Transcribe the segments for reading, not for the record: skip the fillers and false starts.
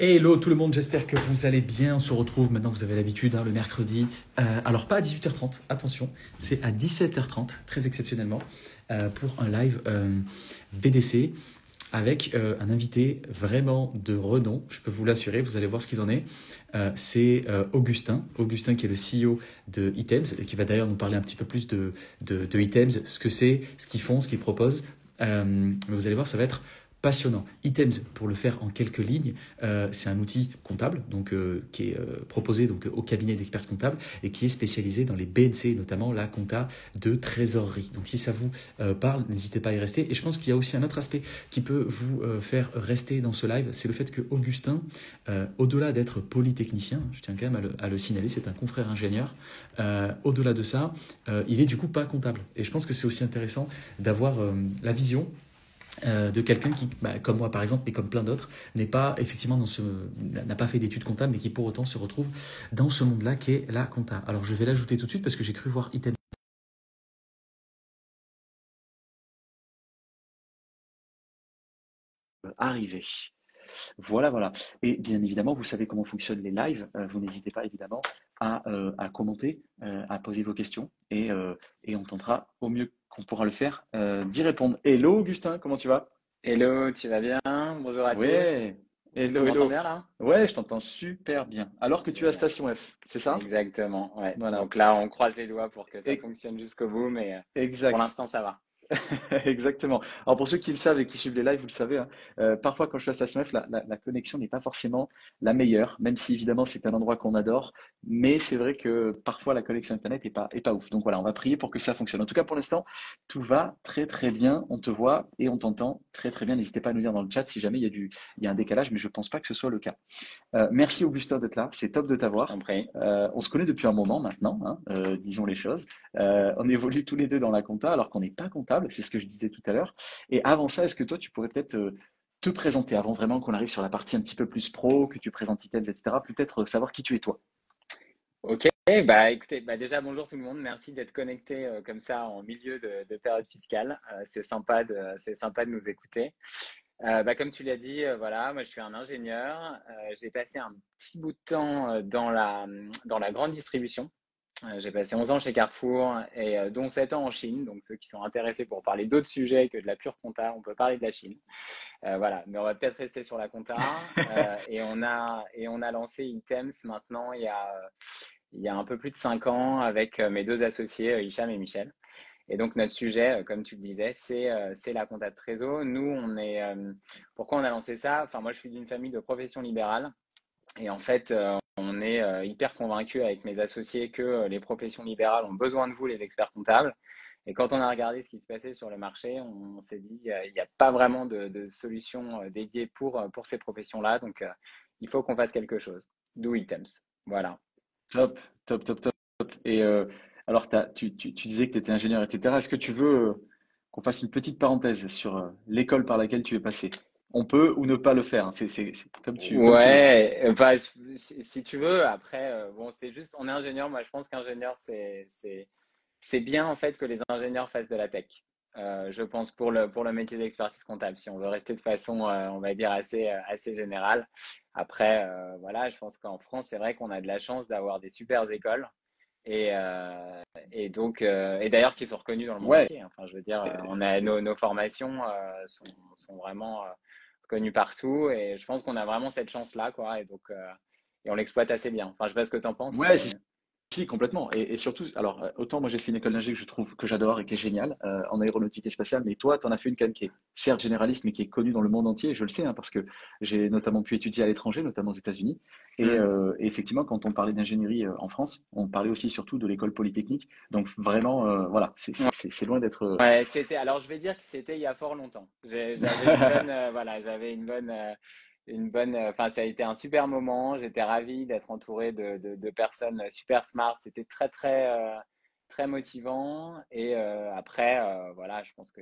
Hello tout le monde, j'espère que vous allez bien. On se retrouve maintenant, vous avez l'habitude, le mercredi. Alors pas à 18h30, attention, c'est à 17h30, très exceptionnellement, pour un live BDC avec un invité vraiment de renom, je peux vous l'assurer, vous allez voir ce qu'il en est. C'est Augustin qui est le CEO de Items, et qui va d'ailleurs nous parler un petit peu plus de Items, ce que c'est, ce qu'ils font, ce qu'ils proposent. Vous allez voir, ça va être passionnant. Items, pour le faire en quelques lignes, c'est un outil comptable qui est proposé au cabinet d'experts comptables et qui est spécialisé dans les BNC, notamment la compta de trésorerie. Donc si ça vous parle, n'hésitez pas à y rester. Et je pense qu'il y a aussi un autre aspect qui peut vous faire rester dans ce live, c'est le fait que Augustin, au-delà d'être polytechnicien, je tiens quand même à le signaler, c'est un confrère ingénieur, au-delà de ça, il est du coup pas comptable. Et je pense que c'est aussi intéressant d'avoir la vision de quelqu'un qui, comme moi par exemple, mais comme plein d'autres, n'est pas effectivement n'a pas fait d'études comptables, mais qui pour autant se retrouve dans ce monde-là qui est la compta. Alors je vais l'ajouter tout de suite parce que j'ai cru voir item arriver. Voilà, voilà. Et bien évidemment, vous savez comment fonctionnent les lives. Vous n'hésitez pas évidemment à commenter, à poser vos questions et on tentera au mieux qu'on pourra le faire d'y répondre. Hello Augustin, comment tu vas? Hello, tu vas bien? Bonjour à tous. Ouais, Tu hello, m'entends hello. bien là? Ouais, je t'entends super bien. Alors que tu es à Génial. Station F, c'est ça? Exactement, ouais. Voilà. Donc là, on croise les doigts pour que ça E- fonctionne jusqu'au bout, mais pour Exact. l'instant, ça va. Exactement. Alors pour ceux qui le savent et qui suivent les lives, vous le savez, hein, parfois quand je suis à Station F, la connexion n'est pas forcément la meilleure, même si évidemment c'est un endroit qu'on adore, mais c'est vrai que parfois la connexion Internet est pas ouf. Donc voilà, on va prier pour que ça fonctionne. En tout cas pour l'instant, tout va très très bien, on te voit et on t'entend très très bien. N'hésitez pas à nous dire dans le chat si jamais il y a un décalage, mais je pense pas que ce soit le cas. Merci Augustin d'être là, c'est top de Je t'en t'avoir. prie. On se connaît depuis un moment maintenant, hein, disons les choses. On évolue tous les deux dans la compta alors qu'on n'est pas comptable, c'est ce que je disais tout à l'heure. Et avant ça, est-ce que toi tu pourrais peut-être te présenter avant vraiment qu'on arrive sur la partie un petit peu plus pro, que tu présentes Items, etc. Peut-être savoir qui tu es toi. Ok, bah écoutez, bah déjà bonjour tout le monde. Merci d'être connecté comme ça en milieu de période fiscale. C'est sympa de nous écouter. Bah, comme tu l'as dit, voilà, moi je suis un ingénieur. J'ai passé un petit bout de temps dans la grande distribution. J'ai passé 11 ans chez Carrefour et dont 7 ans en Chine. Donc ceux qui sont intéressés pour parler d'autres sujets que de la pure compta, on peut parler de la Chine. Voilà, mais on va peut-être rester sur la compta. Et on a lancé Items maintenant il y a un peu plus de 5 ans avec mes deux associés, Hicham et Michel. Et donc notre sujet, comme tu le disais, c'est la compta de trésor. Nous, pourquoi on a lancé ça? Enfin, moi, je suis d'une famille de profession libérale. Et en fait, on est hyper convaincus avec mes associés que les professions libérales ont besoin de vous, les experts comptables. Et quand on a regardé ce qui se passait sur le marché, on s'est dit il n'y a pas vraiment de solution dédiée pour ces professions-là. Donc, il faut qu'on fasse quelque chose. Do Items. Voilà. Top, top, top, top. Et alors tu disais que tu étais ingénieur, etc. Est-ce que tu veux qu'on fasse une petite parenthèse sur l'école par laquelle tu es passé? On peut ou ne pas le faire, hein. C'est comme tu veux. Ouais, enfin, si tu veux, après, bon, c'est juste, on est ingénieur. Moi, je pense qu'ingénieur, c'est bien en fait que les ingénieurs fassent de la tech. Je pense pour le métier d'expertise comptable, si on veut rester de façon, on va dire assez générale. Après, voilà, je pense qu'en France, c'est vrai qu'on a de la chance d'avoir des super écoles et donc et d'ailleurs qui sont reconnues dans le monde Ouais, entier. Enfin, je veux dire, on a nos formations sont vraiment reconnues partout et je pense qu'on a vraiment cette chance-là, quoi. Et donc et on l'exploite assez bien. Enfin, je sais pas ce que tu en penses, ouais, mais si, complètement. Et surtout, alors, autant moi j'ai fait une école d'ingé que je trouve que j'adore et qui est géniale en aéronautique et spatiale, mais toi, tu en as fait une quand même qui est certes généraliste, mais qui est connue dans le monde entier. Et je le sais, hein, parce que j'ai notamment pu étudier à l'étranger, notamment aux États-Unis. Et effectivement, quand on parlait d'ingénierie en France, on parlait aussi surtout de l'école polytechnique. Donc vraiment, voilà, c'est loin d'être. ouais, alors je vais dire que c'était il y a fort longtemps. J'avais une bonne, voilà, enfin, ça a été un super moment. J'étais ravi d'être entouré de personnes super smart. C'était très, très, très motivant. Et après, voilà, je pense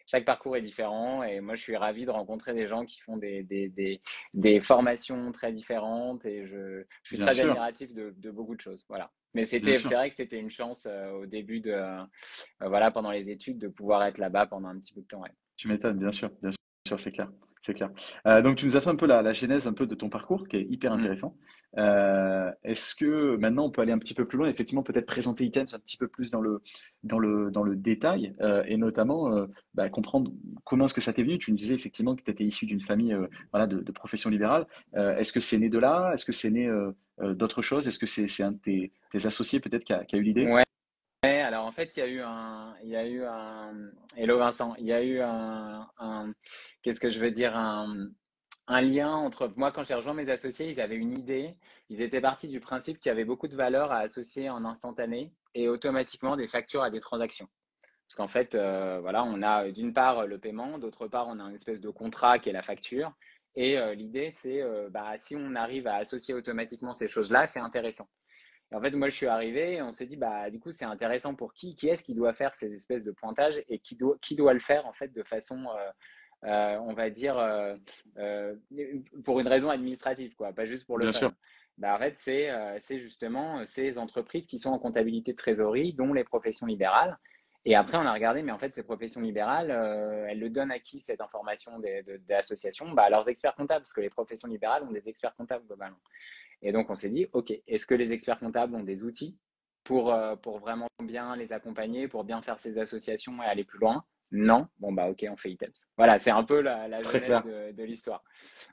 chaque parcours est différent. Et moi, je suis ravi de rencontrer des gens qui font des formations très différentes. Et je suis Bien très sûr, admiratif de beaucoup de choses. Voilà. Mais bien c'est sûr. vrai que c'était une chance au début voilà, pendant les études, de pouvoir être là-bas pendant un petit bout de temps. Ouais. Tu m'étonnes, bien sûr, c'est clair. C'est clair. Donc, tu nous as fait un peu la genèse un peu de ton parcours, qui est hyper Mm. intéressant. Est-ce que maintenant on peut aller un petit peu plus loin, effectivement, peut-être présenter Items un petit peu plus dans le détail, et notamment comprendre comment est-ce que ça t'est venu. Tu nous disais effectivement que tu étais issu d'une famille voilà, de profession libérale. Est-ce que c'est né de là? Est-ce que c'est né d'autre chose? Est-ce que c'est un de tes associés peut-être qui a eu l'idée? Ouais, alors en fait, hello Vincent, il y a eu qu'est-ce que je veux dire, un lien entre, moi quand j'ai rejoint mes associés, ils avaient une idée, ils étaient partis du principe qu'il y avait beaucoup de valeur à associer en instantané et automatiquement des factures à des transactions. Parce qu'en fait, voilà, on a d'une part le paiement, d'autre part on a une espèce de contrat qui est la facture. Et l'idée, c'est si on arrive à associer automatiquement ces choses-là, c'est intéressant. Et en fait, moi, je suis arrivé et on s'est dit, bah, du coup, c'est intéressant pour qui? Qui est-ce qui doit faire ces espèces de pointages et qui doit le faire, en fait, de façon, on va dire, euh, pour une raison administrative, quoi, pas juste pour le Bien fun. sûr. Bah, en fait, c'est justement ces entreprises qui sont en comptabilité de trésorerie, dont les professions libérales. Et après, on a regardé, mais en fait, ces professions libérales, elles le donnent à qui cette information des associations? Bah, à leurs experts comptables, parce que les professions libérales ont des experts comptables globalement. Et donc, on s'est dit, OK, est-ce que les experts comptables ont des outils pour vraiment bien les accompagner, pour bien faire ces associations et aller plus loin? Non. Bon, bah, OK, on fait Items. Voilà, c'est un peu la Très genèse clair. de l'histoire.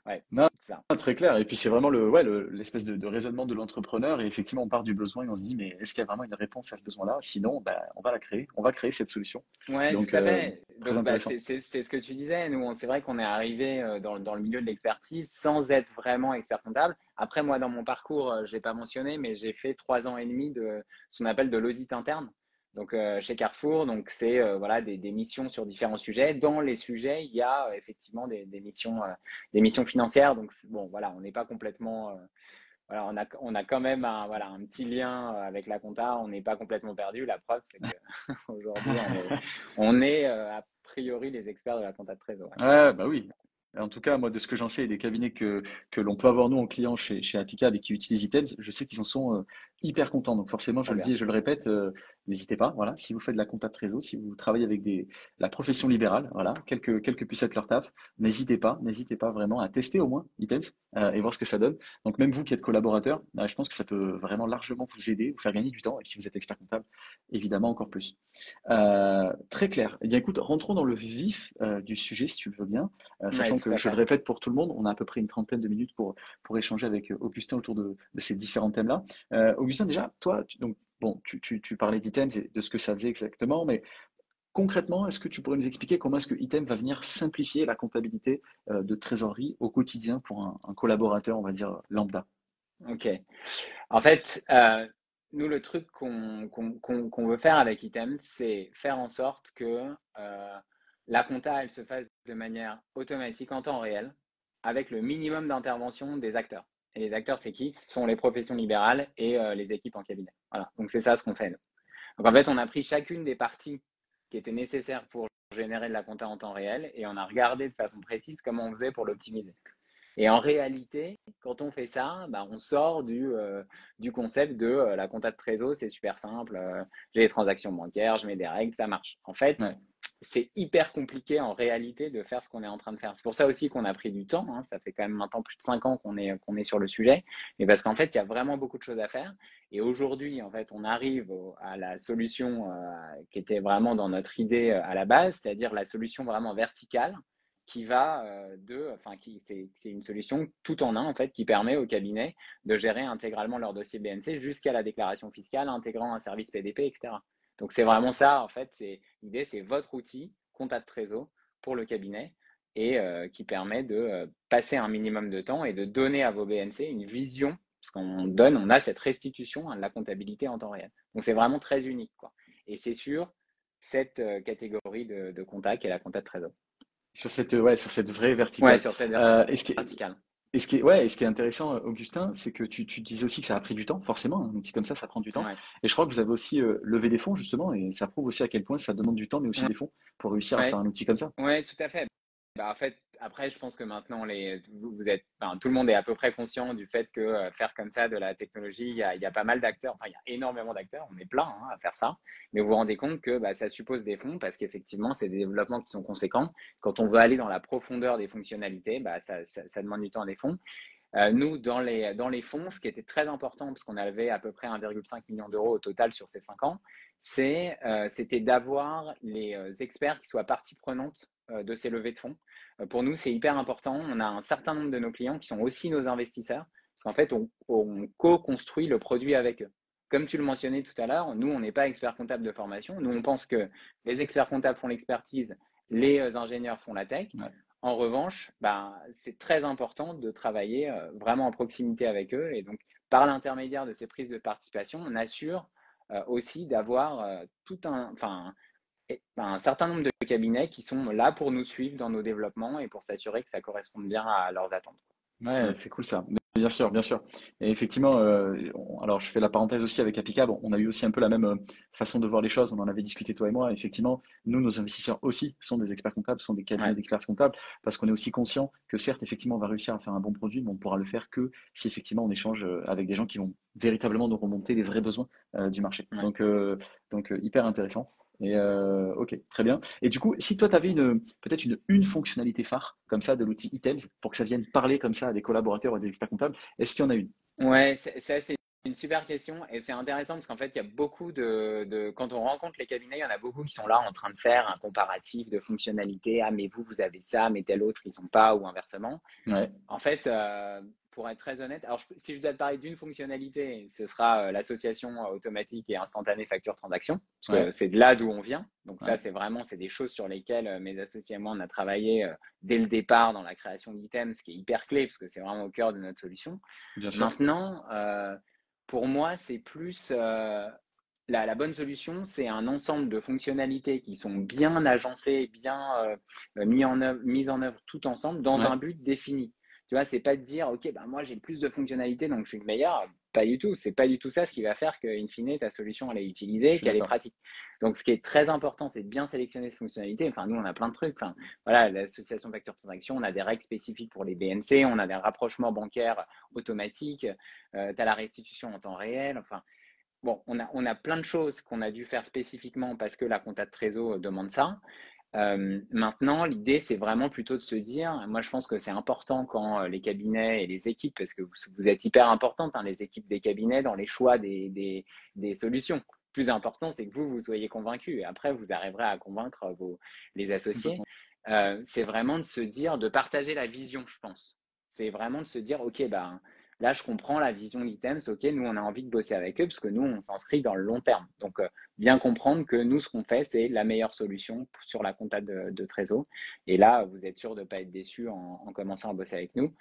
Ouais, Non, c'est ça. très clair. Et puis c'est vraiment l'espèce de raisonnement de l'entrepreneur. Et effectivement, on part du besoin et on se dit, mais est-ce qu'il y a vraiment une réponse à ce besoin-là? Sinon, on va la créer. On va créer cette solution. Ouais, Donc, tout à fait. très Donc, bah, intéressant. c'est ce que tu disais. Nous, c'est vrai qu'on est arrivé dans le milieu de l'expertise sans être vraiment expert comptable. Après, moi, dans mon parcours, je l'ai pas mentionné, mais j'ai fait 3 ans et demi de ce qu'on appelle de l'audit interne. Donc, chez Carrefour, donc c'est voilà des missions sur différents sujets. Dans les sujets, il y a effectivement des missions financières. Donc, bon, voilà, on n'est pas complètement voilà, on a quand même un petit lien avec la compta, on n'est pas complètement perdu. La preuve, c'est que aujourd'hui, on est a priori les experts de la compta de trésor. Ouais. Ouais, bah oui. En tout cas, moi, de ce que j'en sais, et des cabinets que l'on peut avoir nous en client chez Apicab et qui utilisent Items, je sais qu'ils en sont hyper contents. Donc forcément, je Trop le dis bien. et je le répète, n'hésitez pas. Voilà, si vous faites de la compta de trésor, si vous travaillez avec la profession libérale, voilà, quel que puisse être leur taf, n'hésitez pas vraiment à tester au moins Items et voir ce que ça donne. Donc même vous qui êtes collaborateur, je pense que ça peut vraiment largement vous aider, vous faire gagner du temps. Et si vous êtes expert comptable, évidemment encore plus. Très clair. Eh bien, écoute, rentrons dans le vif du sujet, si tu le veux bien. Ouais, Sachant tout que à je le fait. répète pour tout le monde, on a à peu près une trentaine de minutes pour échanger avec Augustin autour de ces différents thèmes-là. Augustin, déjà, toi, donc, bon, tu parlais d'Items et de ce que ça faisait exactement, mais concrètement, est-ce que tu pourrais nous expliquer comment est-ce que Item va venir simplifier la comptabilité de trésorerie au quotidien pour un collaborateur, on va dire, lambda? Ok. En fait, nous, le truc qu'on veut faire avec Item, c'est faire en sorte que la compta, elle se fasse de manière automatique en temps réel, avec le minimum d'intervention des acteurs. Et les acteurs, c'est qui? Ce sont les professions libérales et les équipes en cabinet. Voilà. Donc c'est ça ce qu'on fait, nous. Donc en fait, on a pris chacune des parties qui étaient nécessaires pour générer de la compta en temps réel et on a regardé de façon précise comment on faisait pour l'optimiser. Et en réalité, quand on fait ça, bah, on sort du concept de la compta de trésor, c'est super simple, j'ai les transactions bancaires, je mets des règles, ça marche. En fait, Ouais, c'est hyper compliqué en réalité de faire ce qu'on est en train de faire. C'est pour ça aussi qu'on a pris du temps, hein. Ça fait quand même maintenant plus de 5 ans qu'on est sur le sujet, mais parce qu'en fait, il y a vraiment beaucoup de choses à faire. Et aujourd'hui, en fait, on arrive à la solution qui était vraiment dans notre idée à la base, c'est-à-dire la solution vraiment verticale qui va c'est une solution tout en un en fait qui permet au cabinet de gérer intégralement leur dossier BNC jusqu'à la déclaration fiscale, intégrant un service PDP, etc. Donc c'est vraiment ça en fait. L'idée, c'est votre outil compta de trésor pour le cabinet et qui permet de passer un minimum de temps et de donner à vos BNC une vision parce on a cette restitution de la comptabilité en temps réel. Donc c'est vraiment très unique quoi. Et c'est sur cette catégorie de compta qui est la compta de trésor. sur cette vraie Ouais, verticale. sur cette Et ce qui est, verticale. et ce qui est intéressant, Augustin, c'est que tu disais aussi que ça a pris du temps, forcément, un outil comme ça prend du temps. Ouais. Et je crois que vous avez aussi levé des fonds, justement, et ça prouve aussi à quel point ça demande du temps, mais aussi Ouais, des fonds pour réussir à faire ouais, un outil comme ça. ouais, tout à fait. Bah, en fait, après, je pense que maintenant, vous êtes, enfin, tout le monde est à peu près conscient du fait que faire comme ça de la technologie, il y a pas mal d'acteurs, enfin, il y a énormément d'acteurs, on est plein hein, à faire ça, mais vous vous rendez compte que ça suppose des fonds parce qu'effectivement, c'est des développements qui sont conséquents. Quand on veut aller dans la profondeur des fonctionnalités, ça demande du temps et des fonds. Nous, dans les fonds, ce qui était très important, parce qu'on avait à peu près 1,5 million d'euros au total sur ces 5 ans, c'était d'avoir les experts qui soient partie prenante de ces levées de fonds. Pour nous, c'est hyper important. On a un certain nombre de nos clients qui sont aussi nos investisseurs, parce qu'en fait, on co-construit le produit avec eux. Comme tu le mentionnais tout à l'heure, nous, on n'est pas experts comptables de formation. Nous, on pense que les experts comptables font l'expertise, les ingénieurs font la tech. Ouais. En revanche, c'est très important de travailler vraiment en proximité avec eux. Et donc, par l'intermédiaire de ces prises de participation, on assure aussi d'avoir un certain nombre de cabinets qui sont là pour nous suivre dans nos développements et pour s'assurer que ça corresponde bien à leurs attentes. Ouais, c'est cool ça. Mais bien sûr, bien sûr. Et effectivement, alors je fais la parenthèse aussi avec Applicable, on a eu aussi un peu la même façon de voir les choses, on en avait discuté toi et moi. Effectivement, nous, nos investisseurs aussi sont des experts comptables, sont des cabinets Ouais, d'experts comptables, parce qu'on est aussi conscient que certes, effectivement, on va réussir à faire un bon produit, mais on ne pourra le faire que si effectivement on échange avec des gens qui vont véritablement nous remonter les vrais besoins du marché. ouais. Donc hyper intéressant. Et ok, très bien. Et du coup, si toi, tu avais peut-être une fonctionnalité phare comme ça de l'outil Items pour que ça vienne parler comme ça à des collaborateurs ou à des experts comptables, est-ce qu'il y en a une? Ouais, c'est une super question et c'est intéressant parce qu'en fait, il y a beaucoup quand on rencontre les cabinets, il y en a beaucoup qui sont là en train de faire un comparatif de fonctionnalités. Ah, mais vous avez ça, mais tel autre, ils n'ont pas, ou inversement. Ouais, En fait, pour être très honnête, alors si je dois te parler d'une fonctionnalité, ce sera l'association automatique et instantanée facture-transaction, parce que ouais, c'est de là d'où on vient. Donc ça, ouais, c'est des choses sur lesquelles mes associés et moi, on a travaillé dès le départ dans la création d'items, ce qui est hyper clé, parce que c'est vraiment au cœur de notre solution. bien sûr. Maintenant, pour moi, c'est plus la bonne solution, c'est un ensemble de fonctionnalités qui sont bien agencées, bien mises en œuvre tout ensemble dans Ouais, un but défini. Tu vois, c'est pas de dire, OK, moi j'ai le plus de fonctionnalités, donc je suis le meilleur. Pas du tout. C'est pas du tout ça ce qui va faire qu'in fine, ta solution, elle est je utilisée, suis qu'elle est d'accord. pratique. Donc, ce qui est très important, c'est de bien sélectionner ces fonctionnalités. Enfin, nous, on a plein de trucs. Enfin, voilà, l'association facture transaction, on a des règles spécifiques pour les BNC, on a des rapprochements bancaires automatiques, tu as la restitution en temps réel. Enfin, bon, on a plein de choses qu'on a dû faire spécifiquement parce que la compta de trésor demande ça. Maintenant, l'idée, c'est vraiment plutôt de se dire, moi je pense que c'est important quand les cabinets et les équipes, parce que vous êtes hyper importantes, hein, les équipes des cabinets, dans les choix des solutions. Le plus important, c'est que vous soyez convaincus et après, vous arriverez à convaincre les associés. Complètement. C'est vraiment de se dire, de partager la vision, je pense. C'est vraiment de se dire, OK, là, je comprends la vision d'Items, OK, nous, on a envie de bosser avec eux parce que nous, on s'inscrit dans le long terme. Donc, bien comprendre que nous, ce qu'on fait, c'est la meilleure solution sur la compta de Trésor. Et là, vous êtes sûr de ne pas être déçu en commençant à bosser avec nous.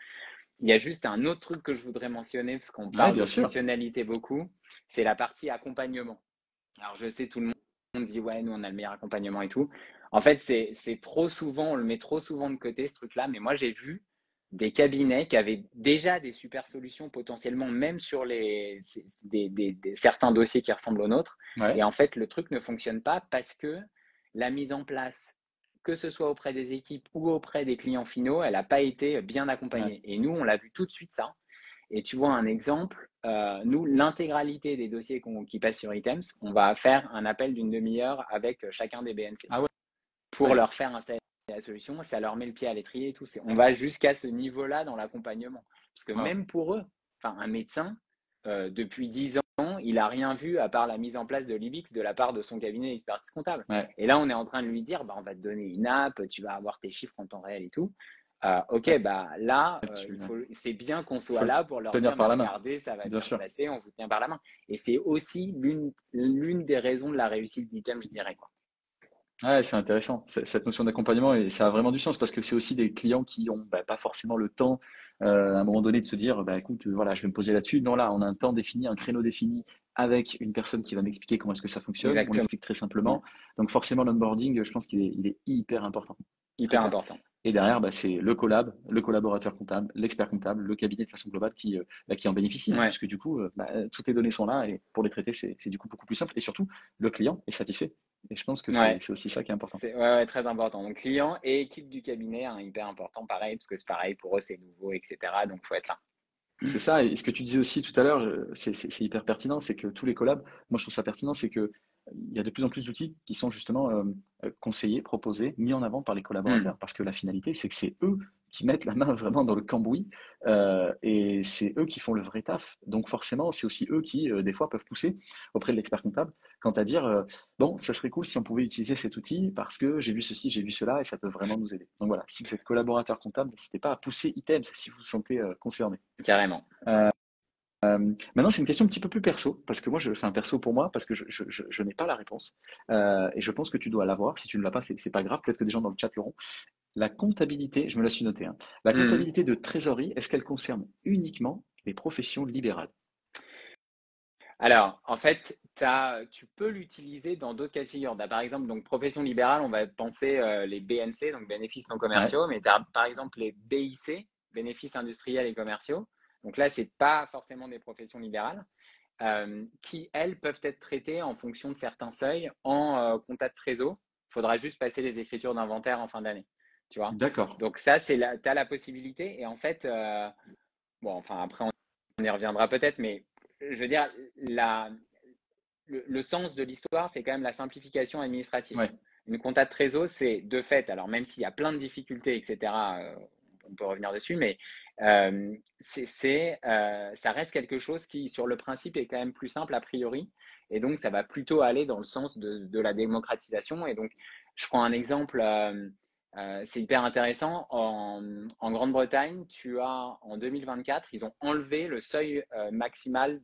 Il y a juste un autre truc que je voudrais mentionner, parce qu'on Ouais, parle bien de sûr. fonctionnalité beaucoup, c'est la partie accompagnement. Alors, je sais, tout le monde dit, ouais, nous, on a le meilleur accompagnement et tout. En fait, c'est trop souvent, on le met trop souvent de côté, ce truc-là. Mais moi, j'ai vu des cabinets qui avaient déjà des super solutions potentiellement, même sur certains dossiers qui ressemblent aux nôtres. Ouais, Et en fait, le truc ne fonctionne pas parce que la mise en place, que ce soit auprès des équipes ou auprès des clients finaux, elle n'a pas été bien ouais, accompagnée. Et nous, on l'a vu tout de suite ça. Et tu vois un exemple, nous, l'intégralité des dossiers qui passent sur Items, on va faire un appel d'une demi-heure avec chacun des BNC ah ouais, pour ouais, leur faire installer la solution. Ça leur met le pied à l'étrier et tout. On va jusqu'à ce niveau-là dans l'accompagnement. Parce que wow. même pour eux, enfin, un médecin, depuis 10 ans, il n'a rien vu à part la mise en place de l'IBIX de la part de son cabinet d'expertise comptable. Ouais, Et là, on est en train de lui dire, on va te donner une app, tu vas avoir tes chiffres en temps réel et tout. Ok, ouais, là, ouais. c'est bien qu'on Faut soit le là pour leur tenir dire, par mais la main, regardez, ça va bien bien se sûr. passer, on vous tient par la main. Et c'est aussi l'une des raisons de la réussite d'Item, je dirais, quoi. Ouais, c'est intéressant, cette notion d'accompagnement, et ça a vraiment du sens parce que c'est aussi des clients qui ont pas forcément le temps à un moment donné de se dire, bah écoute, voilà, je vais me poser là-dessus. Non, là, on a un temps défini, un créneau défini avec une personne qui va m'expliquer comment est-ce que ça fonctionne. On Exactement. l'explique très simplement. Donc forcément, l'onboarding, je pense qu'il est hyper important, très Hyper clair. important. Et derrière, c'est le collaborateur comptable, l'expert comptable, le cabinet de façon globale qui en bénéficie, hein, Ouais. puisque du coup, toutes les données sont là et pour les traiter, c'est du coup beaucoup plus simple. Et surtout, le client est satisfait. Et je pense que Ouais, c'est aussi ça qui est important. ouais, très important. Donc, client et équipe du cabinet, hein, hyper important, pareil, parce que c'est pareil, pour eux, c'est nouveau, etc. Donc, faut être là. C'est ça, et ce que tu disais aussi tout à l'heure, c'est hyper pertinent, c'est que tous les collabs, moi je trouve ça pertinent, c'est que il y a de plus en plus d'outils qui sont justement conseillés, proposés, mis en avant par les Hmm, collaborateurs, parce que la finalité, c'est que c'est eux qui mettent la main vraiment dans le cambouis, et c'est eux qui font le vrai taf. Donc forcément, c'est aussi eux qui, des fois, peuvent pousser auprès de l'expert comptable, quant à dire, bon, ça serait cool si on pouvait utiliser cet outil, parce que j'ai vu ceci, j'ai vu cela, et ça peut vraiment nous aider. Donc voilà, si vous êtes collaborateur comptable, n'hésitez pas à pousser Items si vous vous sentez concerné. carrément. Maintenant, c'est une question un petit peu plus perso, parce que moi, je fais un perso pour moi, parce que je n'ai pas la réponse. Et je pense que tu dois l'avoir. Si tu ne l'as pas, c'est pas grave. Peut-être que des gens dans le chat l'auront. La comptabilité, je me la suis notée, hein. La Hmm. comptabilité de trésorerie, est-ce qu'elle concerne uniquement les professions libérales? Alors, en fait, tu peux l'utiliser dans d'autres cas de figure. Par exemple, donc profession libérale, on va penser les BNC, donc bénéfices non Ouais, commerciaux, mais tu as par exemple les BIC, bénéfices industriels et commerciaux. Donc là, c'est pas forcément des professions libérales, qui, elles, peuvent être traitées en fonction de certains seuils en compta de trésor. Il faudra juste passer les écritures d'inventaire en fin d'année, tu vois. d'accord. Donc ça, tu as la possibilité. Et en fait, bon, enfin, après, on y reviendra peut-être, mais je veux dire, la, le sens de l'histoire, c'est quand même la simplification administrative. Ouais, Une compta de trésor, c'est de fait, alors même s'il y a plein de difficultés, etc., on peut revenir dessus, mais ça reste quelque chose qui, sur le principe, est quand même plus simple a priori. Et donc, ça va plutôt aller dans le sens de la démocratisation. Et donc, je prends un exemple, c'est hyper intéressant. En Grande-Bretagne, tu as, en 2024, ils ont enlevé le seuil maximal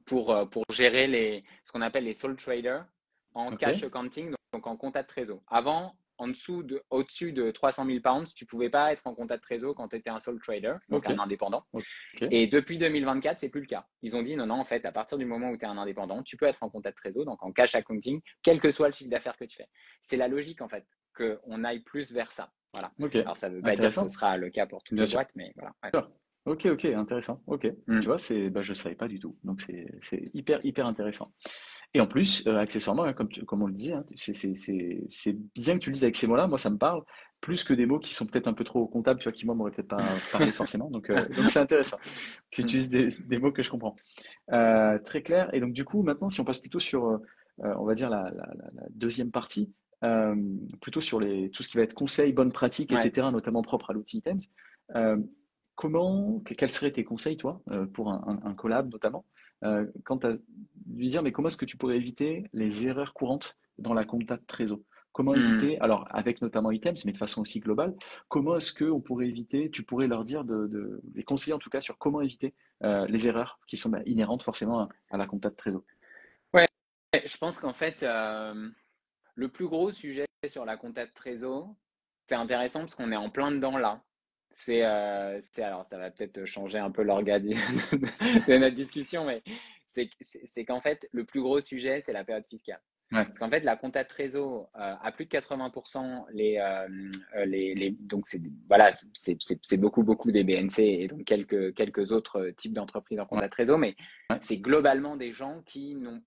pour gérer ce qu'on appelle les sole traders en ok, cash accounting, donc en compta de trésor. Avant, au-dessus de 300 000 pounds, tu ne pouvais pas être en compta de trésor quand tu étais un sole trader, donc ok, un indépendant. ok, Et depuis 2024, c'est plus le cas. Ils ont dit non, non, en fait, à partir du moment où tu es un indépendant, tu peux être en compta de trésor, donc en cash accounting, quel que soit le chiffre d'affaires que tu fais. C'est la logique, en fait, qu'on aille plus vers ça. Voilà. ok. Alors, ça ne veut pas dire que ce Intéressant. sera le cas pour toutes Bien les sûr. boîtes, mais voilà. Ouais. Ok, ok, intéressant. Ok. Tu Mm. vois, je savais pas du tout. Donc c'est hyper intéressant. Et en plus, accessoirement, hein, comme on le disait, hein, c'est bien que tu le dises avec ces mots-là. Moi, ça me parle plus que des mots qui sont peut-être un peu trop comptables, tu vois, qui moi m'auraient peut-être pas parlé forcément. Donc c'est intéressant que tu utilises des mots que je comprends. Très clair. Et donc du coup, maintenant, si on passe plutôt sur, on va dire la deuxième partie, euh, plutôt sur tout ce qui va être conseils, bonnes pratiques, Ouais. etc., notamment propre à l'outil Items. euh, quels seraient tes conseils, toi, pour un collab notamment, quant à lui dire, mais comment est-ce que tu pourrais éviter les erreurs courantes dans la compta de trésor? Comment Mm. éviter, alors avec notamment Items, mais de façon aussi globale, comment est-ce qu'on pourrait éviter, tu pourrais leur dire, les conseiller en tout cas sur comment éviter les erreurs qui sont inhérentes forcément à la compta de trésor. Ouais, je pense qu'en fait, le plus gros sujet sur la compta de trésor, c'est intéressant parce qu'on est en plein dedans là. Alors ça va peut-être changer un peu l'orga de notre discussion, mais c'est qu'en fait, le plus gros sujet, c'est la période fiscale. Ouais, Parce qu'en fait, la compta de trésor, à plus de 80%, donc voilà, c'est beaucoup des BNC et donc quelques autres types d'entreprises en ouais, compta de trésor, mais ouais, c'est globalement des gens qui n'ont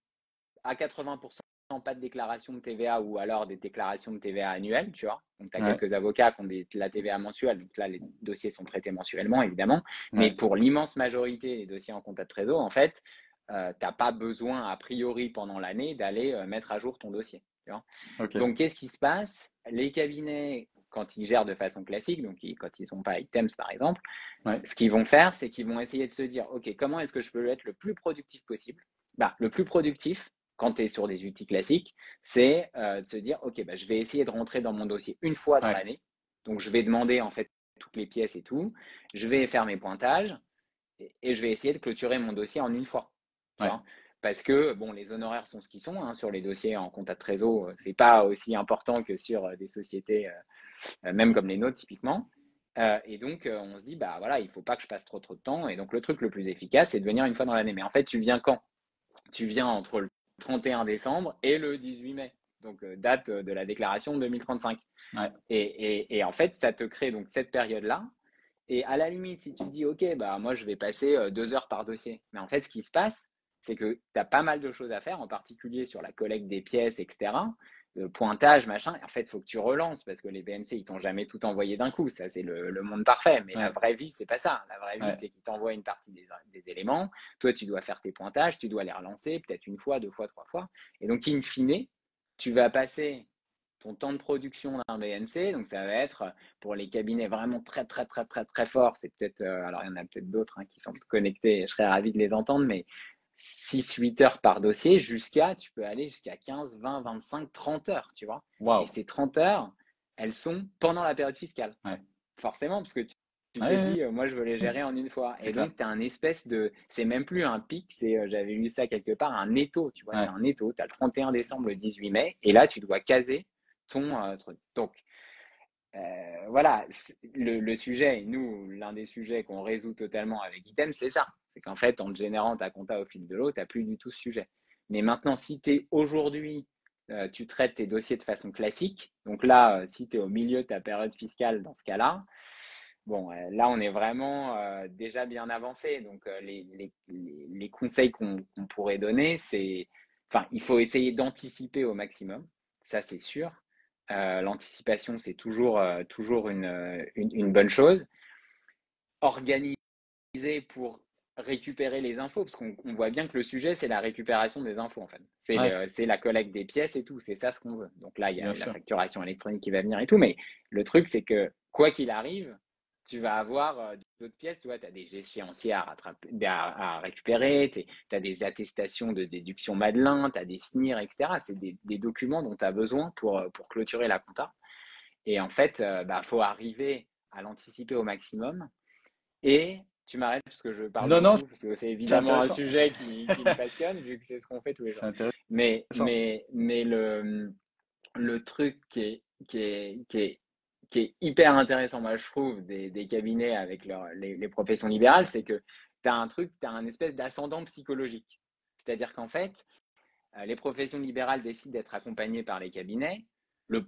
à 80% pas de déclaration de TVA ou alors des déclarations de TVA annuelles, tu vois. Donc, tu as ouais, quelques avocats qui ont la TVA mensuelle. Donc là, les dossiers sont traités mensuellement, évidemment. Mais ouais. pour l'immense majorité des dossiers en compta de trésor, en fait, tu n'as pas besoin, a priori, pendant l'année, d'aller mettre à jour ton dossier. Tu vois. Ok, Donc, qu'est-ce qui se passe? Les cabinets, quand ils gèrent de façon classique, donc quand ils n'ont pas items, par exemple, ouais, ce qu'ils vont faire, c'est qu'ils vont essayer de se dire, OK, comment est-ce que je peux être le plus productif possible? Le plus productif, quand tu es sur des outils classiques, c'est de se dire, OK, je vais essayer de rentrer dans mon dossier une fois dans ouais, l'année. Donc, je vais demander en fait toutes les pièces et tout. Je vais faire mes pointages et je vais essayer de clôturer mon dossier en une fois. Tu ouais, vois. Parce que bon, les honoraires sont ce qu'ils sont, hein, sur les dossiers en compta de trésor. C'est pas aussi important que sur des sociétés, même comme les nôtres typiquement. Et donc, on se dit, bah voilà, il faut pas que je passe trop de temps. Et donc, le truc le plus efficace, c'est de venir une fois dans l'année. Mais en fait, tu viens quand? Tu viens entre le 31 décembre et le 18 mai, donc date de la déclaration 2035. ouais, Et en fait, ça te crée donc cette période-là. Et à la limite, si tu te dis, OK, bah moi je vais passer 2 heures par dossier. Mais en fait, ce qui se passe, c'est que tu as pas mal de choses à faire, en particulier sur la collecte des pièces, etc. Le pointage, machin. En fait, il faut que tu relances parce que les BNC, ils t'ont jamais tout envoyé d'un coup. Ça, c'est le monde parfait. Mais la vraie vie, c'est pas ça. La vraie vie, c'est qu'ils t'envoient une partie des éléments. Toi, tu dois faire tes pointages, tu dois les relancer peut-être une fois, deux fois, trois fois. Et donc, in fine, tu vas passer ton temps de production d'un BNC, donc ça va être pour les cabinets vraiment très très très très très forts, c'est peut-être, alors il y en a peut-être d'autres qui sont connectés, je serais ravi de les entendre, mais 6-8 heures par dossier, tu peux aller jusqu'à 15, 20, 25, 30 heures, tu vois. Wow. Et ces 30 heures, elles sont pendant la période fiscale. Forcément, parce que tu te dis, moi je veux les gérer en une fois. Et donc, tu as un espèce de, c'est même plus un pic, j'avais lu ça quelque part, un étau, tu vois, c'est un étau. Tu as le 31 décembre, le 18 mai, et là, tu dois caser ton truc. Donc, voilà, le sujet, et nous, l'un des sujets qu'on résout totalement avec Item, c'est ça. C'est qu'en fait, en te générant ta compta au fil de l'eau, tu n'as plus du tout ce sujet. Mais maintenant, si tu es aujourd'hui, tu traites tes dossiers de façon classique, donc là, si tu es au milieu de ta période fiscale dans ce cas-là, bon, là, on est vraiment déjà bien avancé. Donc, les conseils qu'on pourrait donner, c'est, enfin, il faut essayer d'anticiper au maximum, ça c'est sûr. L'anticipation, c'est toujours une bonne chose. Organiser pour récupérer les infos, parce qu'on voit bien que le sujet, c'est la récupération des infos, en fait. C'est la collecte des pièces et tout, c'est ça ce qu'on veut. Donc là, il y a la facturation électronique qui va venir et tout, mais le truc, c'est que quoi qu'il arrive, tu vas avoir d'autres pièces, tu vois, tu as des échéanciers à récupérer, tu as des attestations de déduction Madelin, tu as des SNIR, etc. C'est des documents dont tu as besoin pour clôturer la compta. Et en fait, faut arriver à l'anticiper au maximum. Et tu m'arrêtes parce que je parle beaucoup, parce que c'est évidemment un sujet qui me passionne, vu que c'est ce qu'on fait tous les jours. Mais le truc qui est hyper intéressant, moi je trouve, des cabinets avec les professions libérales, c'est que tu as un espèce d'ascendant psychologique. C'est-à-dire qu'en fait, les professions libérales décident d'être accompagnées par les cabinets.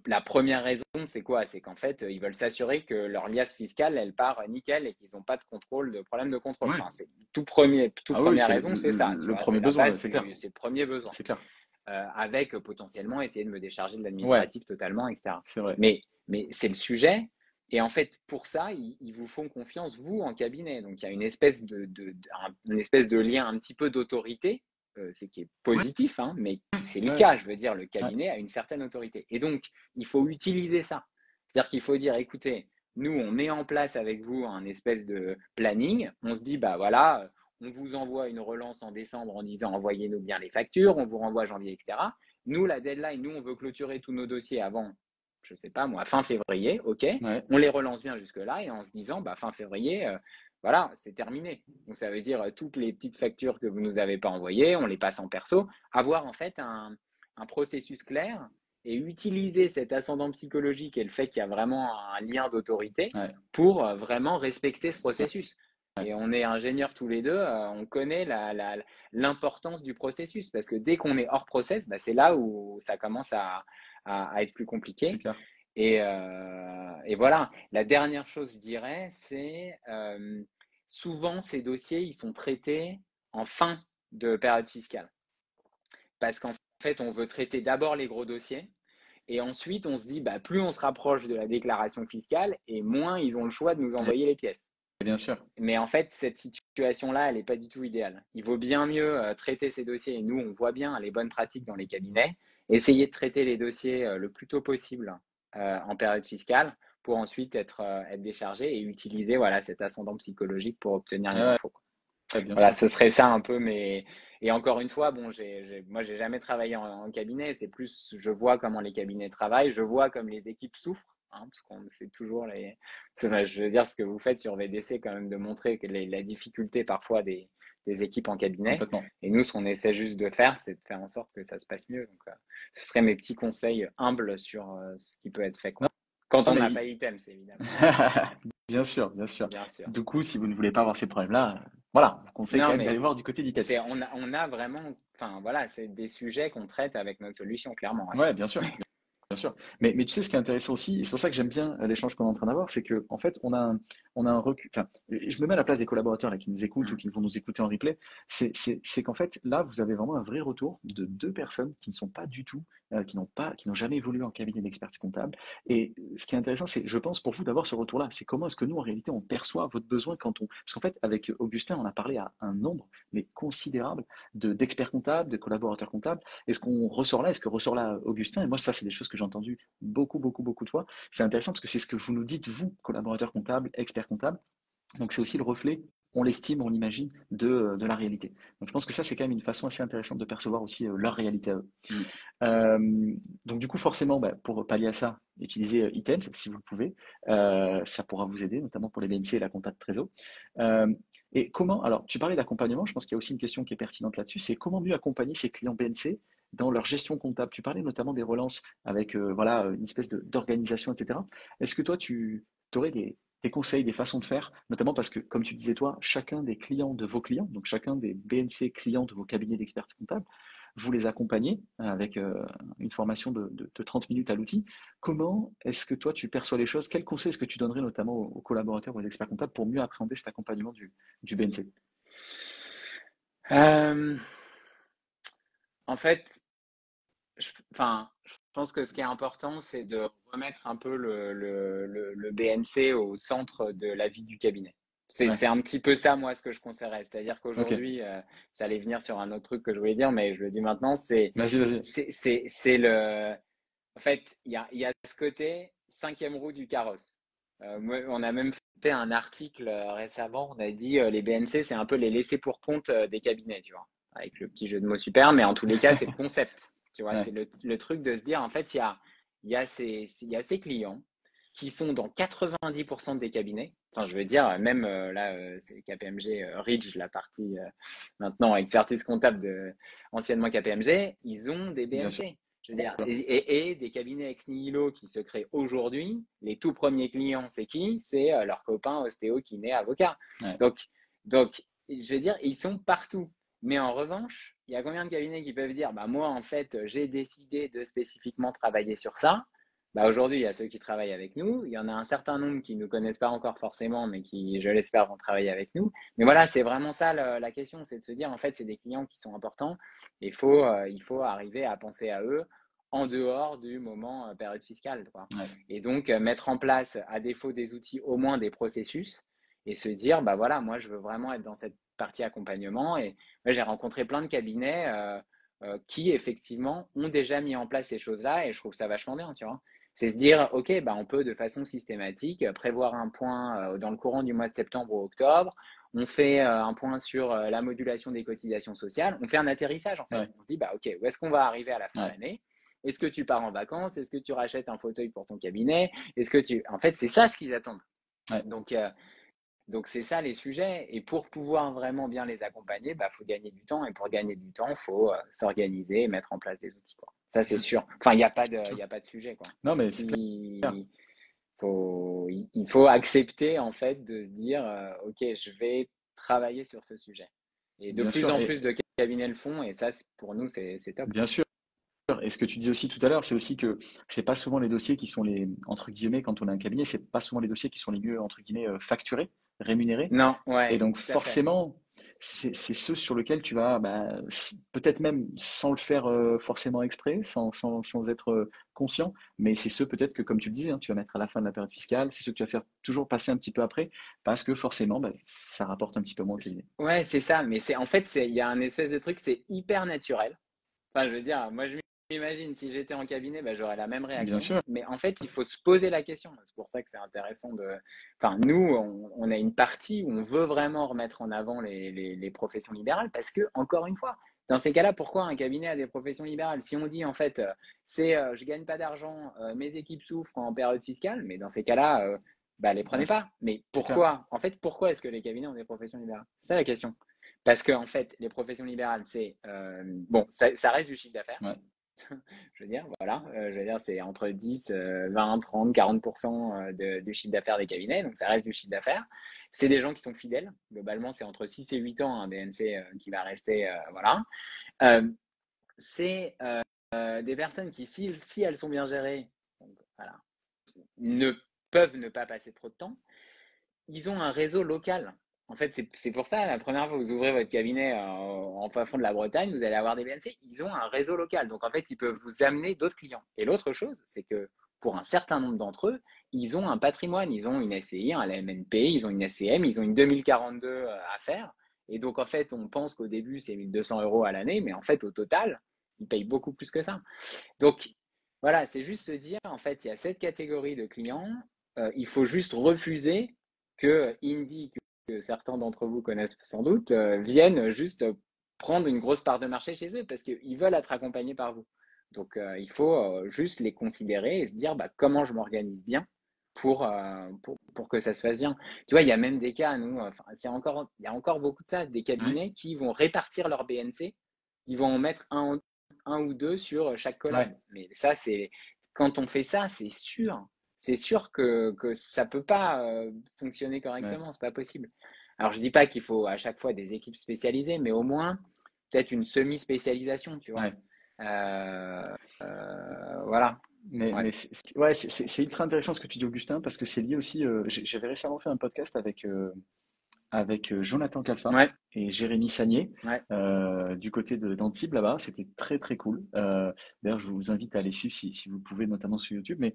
La première raison, c'est quoi? C'est qu'en fait, ils veulent s'assurer que leur liasse fiscale, elle part nickel et qu'ils n'ont pas de problème de contrôle. Enfin, c'est première raison, c'est ça. Le premier besoin, c'est clair. C'est le premier besoin. C'est clair. Avec potentiellement essayer de me décharger de l'administratif totalement, etc. C'est vrai. Mais c'est le sujet. Et en fait, pour ça, ils vous font confiance, vous, en cabinet. Donc, il y a une espèce de lien un petit peu d'autorité, c'est qui est positif, mais c'est le cas. Je veux dire, le cabinet a une certaine autorité. Et donc, il faut utiliser ça. C'est-à-dire qu'il faut dire, écoutez, nous, on met en place avec vous un espèce de planning. On se dit, bah voilà, on vous envoie une relance en décembre en disant envoyez-nous bien les factures, on vous renvoie janvier, etc. Nous, la deadline, on veut clôturer tous nos dossiers avant, je ne sais pas moi, fin février, ok. On les relance bien jusque-là et en se disant, bah, fin février, voilà, c'est terminé. Donc ça veut dire toutes les petites factures que vous nous avez pas envoyées, on les passe en perso. Avoir en fait un processus clair et utiliser cet ascendant psychologique et le fait qu'il y a vraiment un lien d'autorité pour vraiment respecter ce processus. Et on est ingénieurs tous les deux, on connaît l'importance du processus parce que dès qu'on est hors process, c'est là où ça commence à être plus compliqué. C'est clair. Et voilà. La dernière chose, je dirais, c'est souvent ces dossiers, ils sont traités en fin de période fiscale. Parce qu'en fait, on veut traiter d'abord les gros dossiers et ensuite, on se dit, plus on se rapproche de la déclaration fiscale et moins ils ont le choix de nous envoyer les pièces. Bien sûr. Mais en fait, cette situation-là, elle n'est pas du tout idéale. Il vaut bien mieux traiter ces dossiers, et nous, on voit bien les bonnes pratiques dans les cabinets, essayer de traiter les dossiers le plus tôt possible en période fiscale pour ensuite être déchargé et utiliser cet ascendant psychologique pour obtenir les infos. Voilà, ce serait ça un peu, mais... Et encore une fois, bon, moi, j'ai jamais travaillé en cabinet, c'est plus, je vois comment les cabinets travaillent, je vois comme les équipes souffrent. Parce qu'on sait toujours je veux dire, ce que vous faites sur VDC, quand même, de montrer que la difficulté parfois des équipes en cabinet. Et nous, ce qu'on essaie juste de faire, c'est de faire en sorte que ça se passe mieux. Donc, ce seraient mes petits conseils humbles sur ce qui peut être fait. Quand on n'a pas Item, c'est évidemment. Bien sûr. Du coup, si vous ne voulez pas avoir ces problèmes-là, voilà, je vous conseille quand même d'aller voir du côté d'Item. On a vraiment, c'est des sujets qu'on traite avec notre solution, clairement. Ouais, bien sûr. sûr. Mais tu sais, ce qui est intéressant aussi, et c'est pour ça que j'aime bien l'échange qu'on est en train d'avoir, c'est que en fait, on a un recul. Enfin, je me mets à la place des collaborateurs là, qui nous écoutent ou Mm. qui vont nous écouter en replay. C'est qu'en fait, là, vous avez vraiment un vrai retour de deux personnes qui ne sont pas du tout, qui n'ont jamais évolué en cabinet d'expertise comptable. Et ce qui est intéressant, c'est, je pense, pour vous d'avoir ce retour-là. C'est comment est-ce que nous, en réalité, on perçoit votre besoin quand on. Parce qu'en fait, avec Augustin, on a parlé à un nombre, mais considérable, d'experts comptables, de collaborateurs comptables. Et ce qu'on ressort là, et ce que ressort là Augustin, et moi, ça, c'est des choses que j'ai entendues beaucoup, beaucoup, beaucoup de fois. C'est intéressant parce que c'est ce que vous nous dites, vous, collaborateurs comptables, experts comptables. Donc, c'est aussi le reflet, on l'estime, on l'imagine, de la réalité. Donc, je pense que ça, c'est quand même une façon assez intéressante de percevoir aussi leur réalité à eux. Mm. Donc, du coup, forcément, bah, pour pallier à ça, utilisez Items si vous le pouvez. Ça pourra vous aider, notamment pour les BNC et la compta de Trésor. Euh, et comment, alors, tu parlais d'accompagnement, je pense qu'il y a aussi une question qui est pertinente là-dessus, c'est comment mieux accompagner ces clients BNC dans leur gestion comptable. Tu parlais notamment des relances avec voilà, une espèce d'organisation, etc. Est-ce que toi, tu aurais des conseils, des façons de faire, notamment parce que, comme tu disais toi, chacun des clients de vos clients, donc chacun des BNC clients de vos cabinets d'expertise comptable, vous les accompagnez avec une formation de 30 minutes à l'outil. Comment est-ce que toi, tu perçois les choses? Quels conseils est-ce que tu donnerais notamment aux collaborateurs ou aux experts comptables pour mieux appréhender cet accompagnement du BNC? Euh, En fait, je pense que ce qui est important, c'est de remettre un peu le BNC au centre de la vie du cabinet. Ouais, C'est un petit peu ça, moi, ce que je conseillerais. C'est-à-dire ok. qu'aujourd'hui, ça allait venir sur un autre truc que je voulais dire, mais je le dis maintenant, Vas-y, vas-y. c'est le. En fait, il y a ce côté cinquième roue du carrosse. On a même fait un article récemment, on a dit les BNC, c'est un peu les laissés pour compte des cabinets, tu vois, avec le petit jeu de mots super, mais en tous les cas, c'est le concept, tu vois, Ouais, c'est le truc de se dire, en fait, il y a ces clients qui sont dans 90% des cabinets. Enfin, je veux dire, même là, c'est KPMG Ridge, la partie maintenant expertise comptable anciennement KPMG, ils ont des bien sûr. BNC. Je veux dire, et des cabinets ex nihilo qui se créent aujourd'hui, les tout premiers clients, c'est qui? C'est leurs copains ostéo, kiné, avocat. Ouais. Donc, donc, je veux dire, ils sont partout. Mais en revanche, il y a combien de cabinets qui peuvent dire, bah moi, en fait, j'ai décidé de spécifiquement travailler sur ça. Bah aujourd'hui, il y a ceux qui travaillent avec nous. Il y en a un certain nombre qui ne nous connaissent pas encore forcément, mais qui, je l'espère, vont travailler avec nous. Mais voilà, c'est vraiment ça la question, c'est de se dire, en fait, c'est des clients qui sont importants. Il faut arriver à penser à eux en dehors du moment période fiscale, quoi. Ouais. Et donc, mettre en place, à défaut des outils, au moins des processus et se dire, bah voilà, moi, je veux vraiment être dans cette partie accompagnement. Et moi, j'ai rencontré plein de cabinets qui, effectivement, ont déjà mis en place ces choses-là et je trouve ça vachement bien, tu vois. C'est se dire, OK, bah, on peut de façon systématique prévoir un point dans le courant du mois de septembre ou octobre. On fait un point sur la modulation des cotisations sociales. On fait un atterrissage, en fait. Ouais. On se dit, bah, OK, où est-ce qu'on va arriver à la fin de Ouais. l'année? Est-ce que tu pars en vacances? Est-ce que tu rachètes un fauteuil pour ton cabinet? Est-ce que tu... En fait, c'est ça ce qu'ils attendent. Ouais. Donc, donc c'est ça les sujets. Et pour pouvoir vraiment bien les accompagner, bah, faut gagner du temps. Et pour gagner du temps, il faut s'organiser et mettre en place des outils, quoi. Ça, c'est sûr. Enfin, il y a pas de sujet, quoi. Non, mais c'est clair. Si, il faut accepter, en fait, de se dire, OK, je vais travailler sur ce sujet. Et de Bien plus sûr. en plus de cabinets le font. Et ça, pour nous, c'est top. Bien sûr. Et ce que tu disais aussi tout à l'heure, c'est aussi que c'est pas souvent les dossiers qui sont les, entre guillemets, quand on a un cabinet, c'est pas souvent les dossiers qui sont les mieux, entre guillemets, facturés, rémunérés. Non, Et ouais, donc, tout à fait. forcément, c'est ceux sur lesquels tu vas, bah, peut-être même sans le faire forcément exprès, sans être conscient, mais c'est ceux peut-être que, comme tu le disais, hein, tu vas mettre à la fin de la période fiscale, c'est ceux que tu vas faire toujours passer un petit peu après, parce que forcément, bah, ça rapporte un petit peu moins au cabinet. Ouais, c'est ça. Mais c'est en fait, il y a un espèce de truc, c'est hyper naturel. Enfin, je veux dire, moi, je m'imagine si j'étais en cabinet, bah, j'aurais la même Bien réaction. sûr, Mais en fait, il faut se poser la question. C'est pour ça que c'est intéressant de. Enfin, nous, on a une partie où on veut vraiment remettre en avant les professions libérales parce que, encore une fois, dans ces cas-là, pourquoi un cabinet a des professions libérales? Si on dit, en fait, je gagne pas d'argent, mes équipes souffrent en période fiscale, mais dans ces cas-là, bah, les ouais, prenez pas. Mais c'est clair. pourquoi? En fait, pourquoi est-ce que les cabinets ont des professions libérales? C'est ça la question. Parce que, en fait, les professions libérales, c'est. Bon, ça reste du chiffre d'affaires. Ouais, Je veux dire, voilà, je veux dire, c'est entre 10, 20, 30, 40% du chiffre d'affaires des cabinets, donc ça reste du chiffre d'affaires. C'est des gens qui sont fidèles, globalement, c'est entre 6 et 8 ans un BNC qui va rester, voilà. Euh, c'est des personnes qui, si elles sont bien gérées, donc, voilà, ne peuvent ne pas passer trop de temps, ils ont un réseau local. En fait, c'est pour ça, la première fois que vous ouvrez votre cabinet en fin fond de la Bretagne, vous allez avoir des BNC, ils ont un réseau local. Donc, en fait, ils peuvent vous amener d'autres clients. Et l'autre chose, c'est que pour un certain nombre d'entre eux, ils ont un patrimoine. Ils ont une SCI, un MNP, ils ont une SCM, ils ont une 2042 à faire. Et donc, en fait, on pense qu'au début, c'est 1 200 € à l'année, mais en fait, au total, ils payent beaucoup plus que ça. Donc, voilà, c'est juste se dire, en fait, il y a cette catégorie de clients, il faut juste refuser que Indie, que certains d'entre vous connaissent sans doute, viennent juste prendre une grosse part de marché chez eux parce qu'ils veulent être accompagnés par vous. Donc, il faut juste les considérer et se dire bah, comment je m'organise bien pour que ça se fasse bien. Tu vois, il y a même des cas, nous, enfin, il y a encore beaucoup de ça, des Ouais, cabinets qui vont répartir leur BNC, ils vont en mettre un ou deux sur chaque collab. ouais, Mais ça, quand on fait ça, c'est sûr que ça peut pas fonctionner ouais, correctement, c'est pas possible. Alors je dis pas qu'il faut à chaque fois des équipes spécialisées, mais au moins peut-être une semi-spécialisation, tu vois. ouais. Voilà. Ouais. Mais ouais, c'est ultra intéressant ce que tu dis, Augustin, parce que c'est lié aussi. J'avais récemment fait un podcast avec Jonathan Calfa Ouais. et Jérémy Sagné Ouais. du côté d'Antibes là-bas. C'était très très cool. D'ailleurs, je vous invite à les suivre si vous pouvez, notamment sur YouTube. Mais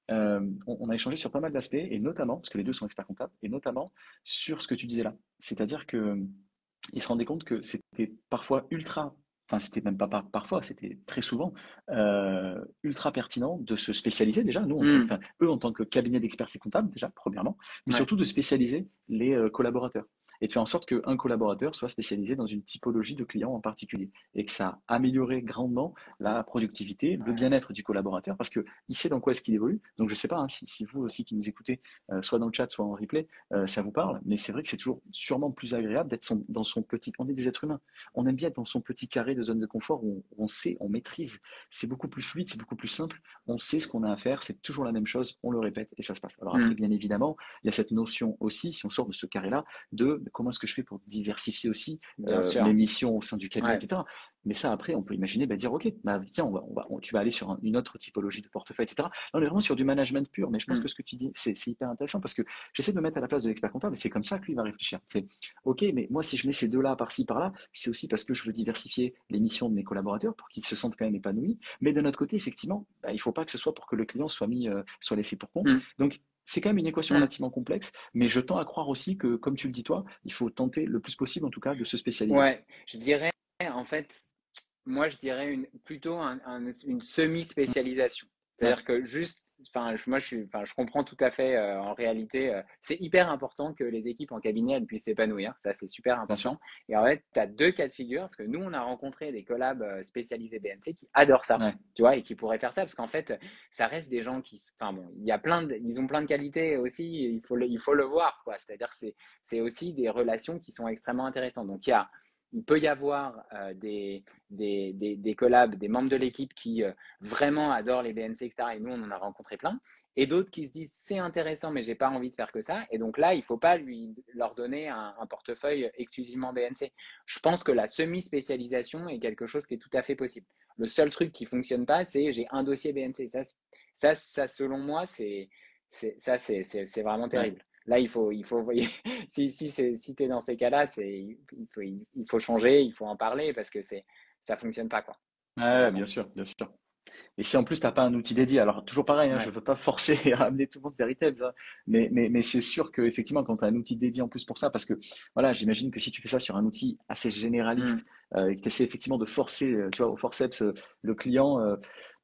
on a échangé sur pas mal d'aspects, et notamment, parce que les deux sont experts comptables, et notamment sur ce que tu disais là. C'est-à-dire que ils se rendaient compte que c'était parfois ultra, enfin c'était même pas parfois, c'était très souvent ultra pertinent de se spécialiser déjà, nous, Hmm. enfin, eux en tant que cabinet d'expertise comptable déjà, premièrement, mais Ouais. surtout de spécialiser les collaborateurs et de faire en sorte qu'un collaborateur soit spécialisé dans une typologie de clients en particulier et que ça a amélioré grandement la productivité, le Ouais. bien-être du collaborateur parce qu'il sait dans quoi est-ce qu'il évolue. Donc je sais pas hein, si vous aussi qui nous écoutez, soit dans le chat, soit en replay, ça vous parle, mais c'est vrai que c'est toujours sûrement plus agréable d'être dans son petit. On est des êtres humains, on aime bien être dans son petit carré de zone de confort où on sait, on maîtrise. C'est beaucoup plus fluide, c'est beaucoup plus simple. On sait ce qu'on a à faire, c'est toujours la même chose, on le répète et ça se passe. Alors Hmm. après, bien évidemment, il y a cette notion aussi, si on sort de ce carré-là, de comment est-ce que je fais pour diversifier aussi Bien mes sûr. missions au sein du cabinet, Ouais. etc. Mais ça, après, on peut imaginer, bah, dire, OK, bah, tiens, tu vas aller sur une autre typologie de portefeuille, etc. Là, on est vraiment sur du management pur, mais je pense Hmm. que ce que tu dis, c'est hyper intéressant parce que j'essaie de me mettre à la place de l'expert comptable et c'est comme ça que lui va réfléchir. C'est OK, mais moi, si je mets ces deux-là par-ci, par-là, c'est aussi parce que je veux diversifier les missions de mes collaborateurs pour qu'ils se sentent quand même épanouis. Mais d'un autre côté, effectivement, bah, il ne faut pas que ce soit pour que le client soit laissé pour compte. Hmm. Donc, c'est quand même une équation Hmm. relativement complexe, mais je tends à croire aussi que, comme tu le dis toi, il faut tenter le plus possible, en tout cas, de se spécialiser. Ouais. Je dirais, en fait, moi, je dirais plutôt une semi-spécialisation. Ouais, C'est-à-dire que juste, enfin, enfin, je comprends tout à fait en réalité. C'est hyper important que les équipes en cabinet elles puissent s'épanouir. Ça, c'est super bien sûr. important. Et en fait, tu as deux cas de figure. Parce que nous, on a rencontré des collabs spécialisés BNC qui adorent ça. Ouais, Tu vois, et qui pourraient faire ça. Parce qu'en fait, ça reste des gens qui, enfin bon, il y a ils ont plein de qualités aussi. Il faut le voir, quoi. C'est-à-dire, c'est aussi des relations qui sont extrêmement intéressantes. Donc, il peut y avoir des collabs, des membres de l'équipe qui vraiment adorent les BNC, etc. Et nous, on en a rencontré plein. Et d'autres qui se disent c'est intéressant, mais j'ai pas envie de faire que ça. Et donc là, il faut pas leur donner un portefeuille exclusivement BNC. Je pense que la semi-spécialisation est quelque chose qui est tout à fait possible. Le seul truc qui fonctionne pas, c'est j'ai un dossier BNC. Ça selon moi, c'est vraiment ouais. terrible. Là, vous voyez, si tu es dans ces cas-là, il faut changer, il faut en parler parce que ça fonctionne pas, quoi. Ouais, Vraiment. bien sûr, bien sûr. Et si en plus tu n'as pas un outil dédié, alors toujours pareil, hein, je Ouais. ne veux pas forcer à amener tout le monde vers Items, hein, mais c'est sûr qu'effectivement, quand tu as un outil dédié en plus pour ça, parce que voilà, j'imagine que si tu fais ça sur un outil assez Mm. généraliste et que tu essaies effectivement de forcer, tu vois, au forceps le client,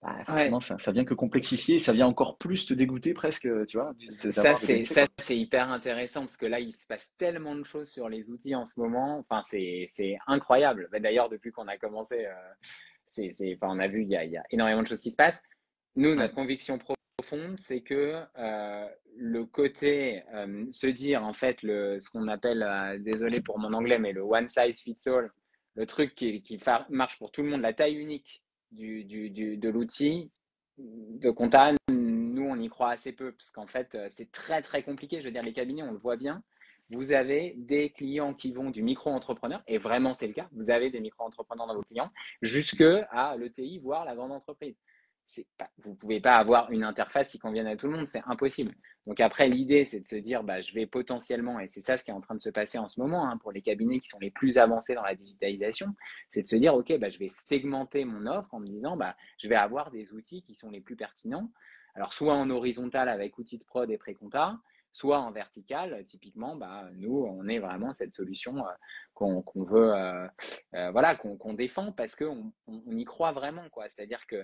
bah, forcément, Ouais. ça vient que complexifier, ça vient encore plus te dégoûter presque, tu vois, d'avoir des BNC, Ça, quoi. c'est hyper intéressant parce que là, il se passe tellement de choses sur les outils en ce moment. Enfin, c'est incroyable. Bah, d'ailleurs, depuis qu'on a commencé, enfin, on a vu, il y a énormément de choses qui se passent. Nous, Ouais, notre conviction profonde, c'est que le côté se dire en fait ce qu'on appelle, désolé pour mon anglais, mais le one size fits all, le truc qui marche pour tout le monde, la taille unique de l'outil de compta, nous on y croit assez peu parce qu'en fait c'est très très compliqué. Je veux dire, les cabinets, on le voit bien. vous avez des clients qui vont du micro-entrepreneur, et vraiment c'est le cas, vous avez des micro-entrepreneurs dans vos clients, jusque à l'ETI, voire la grande entreprise. Vous ne pouvez pas avoir une interface qui convienne à tout le monde, c'est impossible. Donc après, l'idée, c'est de se dire, je vais potentiellement, et c'est ça ce qui est en train de se passer en ce moment, pour les cabinets qui sont les plus avancés dans la digitalisation, c'est de se dire, OK, je vais segmenter mon offre en me disant, je vais avoir des outils qui sont les plus pertinents. Alors, soit en horizontal avec outils de prod et pré-compta, soit en vertical. Typiquement, nous, on est vraiment cette solution qu'on veut, voilà, qu'on défend parce qu'on y croit vraiment, quoi. C'est-à-dire que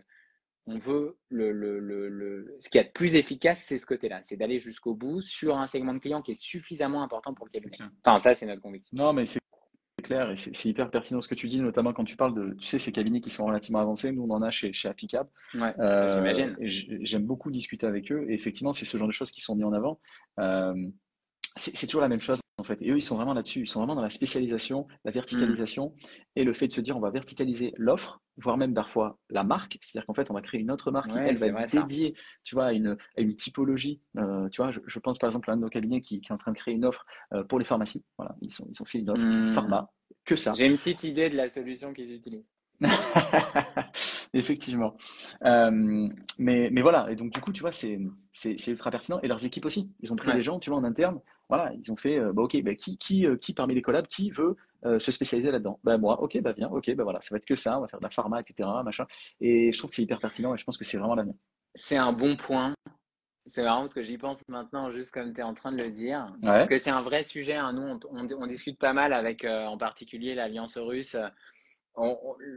on veut ce qui est de plus efficace, c'est ce côté-là, c'est d'aller jusqu'au bout sur un segment de clients qui est suffisamment important pour le C'est cabinet. clair. Enfin, ça, c'est notre conviction. Non, mais c'est clair et c'est hyper pertinent ce que tu dis, notamment quand tu parles de, tu sais, ces cabinets qui sont relativement avancés. Nous, on en a chez Applicable. Ouais, j'imagine. Et j'aime beaucoup discuter avec eux. Et effectivement, c'est ce genre de choses qui sont mis en avant. Euh, c'est toujours la même chose en fait. Et eux, ils sont vraiment là-dessus. Ils sont vraiment dans la spécialisation, la verticalisation et le fait de se dire on va verticaliser l'offre, voire même parfois la marque. C'est-à-dire qu'en fait, on va créer une autre marque qui, Ouais, elle, va c'est être vrai ça. dédiée, tu vois, à une typologie. Tu vois, je pense par exemple à un de nos cabinets qui est en train de créer une offre pour les pharmacies. Voilà, ils ont fait une offre pharma, que ça. J'ai une petite idée de la solution qu'ils utilisent. Effectivement. Mais voilà, et donc du coup, tu vois, c'est ultra pertinent. Et leurs équipes aussi. Ils ont pris des Ouais. gens, tu vois, en interne. Voilà, ils ont fait, ok, qui parmi les collabs, qui veut se spécialiser là-dedans? Moi, ok, viens, ok, voilà, ça va être que ça, on va faire de la pharma, etc., machin. Et je trouve que c'est hyper pertinent et je pense que c'est vraiment l'avenir. C'est un bon point. C'est marrant parce que j'y pense maintenant, juste comme tu es en train de le dire. Parce Ouais, que c'est un vrai sujet. Nous, on discute pas mal avec, en particulier, l'Alliance russe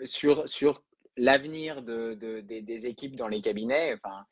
sur l'avenir des équipes dans les cabinets. Enfin,